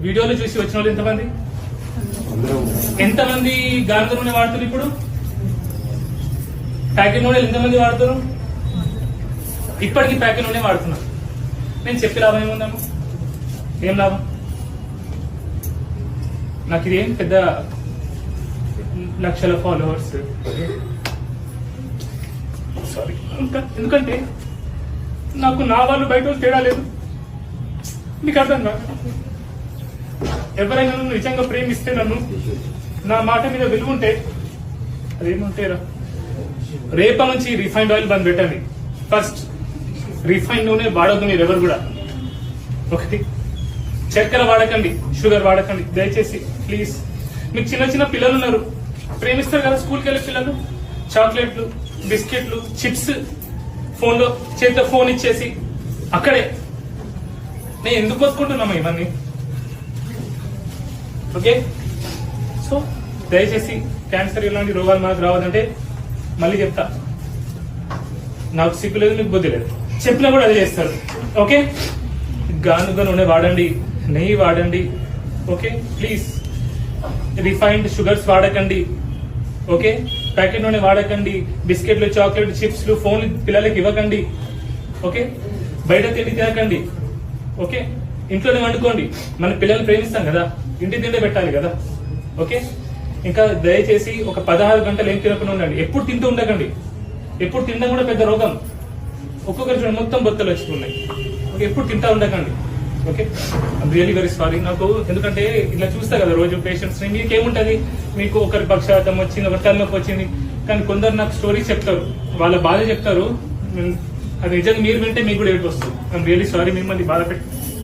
వీడియోలు చూసి వచ్చిన వాళ్ళు ఎంతమంది గానుగ నూనె వాడుతారు? ఇప్పుడు ప్యాకెట్ నూనెలు ఎంతమంది వాడుతారు? ఇప్పటికీ ప్యాకెట్ నూనె వాడుతున్నారు. నేను చెప్పే లాభం ఏముందమ్మా? ఏం లాభం? నాకు ఇదేం పెద్ద లక్షల ఫాలోవర్స్ సారీ, ఎందుకంటే నాకు నా వాళ్ళు బయట తేడా లేదు. నీకు అర్థం కాదు. ఎవరైనా నన్ను నిజంగా ప్రేమిస్తే, నన్ను నా మాట మీద విలువ ఉంటే, అదేమంటారా, రేపటి నుంచి రిఫైన్డ్ ఆయిల్ బంద్ పెట్టండి. ఫస్ట్ రిఫైన్డ్ నూనె వాడద్దు మీరు ఎవరు కూడా. ఒకటి, చక్కెర వాడకండి, షుగర్ వాడకండి దయచేసి ప్లీజ్. మీకు చిన్న చిన్న పిల్లలు ఉన్నారు, ప్రేమిస్తారు కదా స్కూల్కి వెళ్ళే పిల్లలు. చాక్లెట్లు, బిస్కెట్లు, చిప్స్, ఫోన్లో చేతితో ఫోన్ ఇచ్చేసి అక్కడే. నేను ఎందుకు వదుకుంటున్నామా ఇవన్నీ? ఓకే, సో దయచేసి క్యాన్సర్ ఇలాంటి రోగాలు మనకు రావద్దంటే మళ్ళీ చెప్తా, నాకు సిగ్గు లేదు, మీకు బుద్ధి లేదు. చెప్పినా కూడా అదే చేస్తారు. ఓకే, గానుగ నూనె వాడండి, నెయ్యి వాడండి. ఓకే ప్లీజ్, రిఫైన్డ్ షుగర్స్ వాడకండి. ఓకే, ప్యాకెట్ నూనె వాడకండి. బిస్కెట్లు, చాక్లెట్, చిప్స్లు, ఫోన్లు పిల్లలకి ఇవ్వకండి. ఓకే, బయట తిండి తినకండి. ఓకే, ఇంట్లోనే వండుకోండి. మన పిల్లల్ని ప్రేమిస్తాం కదా, ఇంటి తిండే పెట్టాలి కదా. ఓకే, ఇంకా దయచేసి ఒక 16 గంటలు ఏం తినకుండా ఉండండి. ఎప్పుడు తింటూ ఉండకండి. ఎప్పుడు తినడం కూడా పెద్ద రోగం. ఒక్కొక్కరి మొత్తం బొత్తలు వచ్చుకున్నాయి. ఓకే, ఎప్పుడు తింటా ఉండకండి. Okay, I'm really very sorry. నాకు ఎందుకంటే ఇలా చూస్తా కదా రోజు పేషెంట్స్ ని. మీకేముంటది, మీకు ఒకరి పక్షాతం వచ్చింది, ఒకరి తలనొప్పి వచ్చింది, కానీ కొందరు నాకు స్టోరీస్ చెప్తారు, వాళ్ళ బాధ చెప్తారు. అది నిజంగా మీరు వింటే మీకు కూడా ఏడుపు వస్తుంది. ఐమ్ రియలీ సారీ మిమ్మల్ని బాధ పెట్టి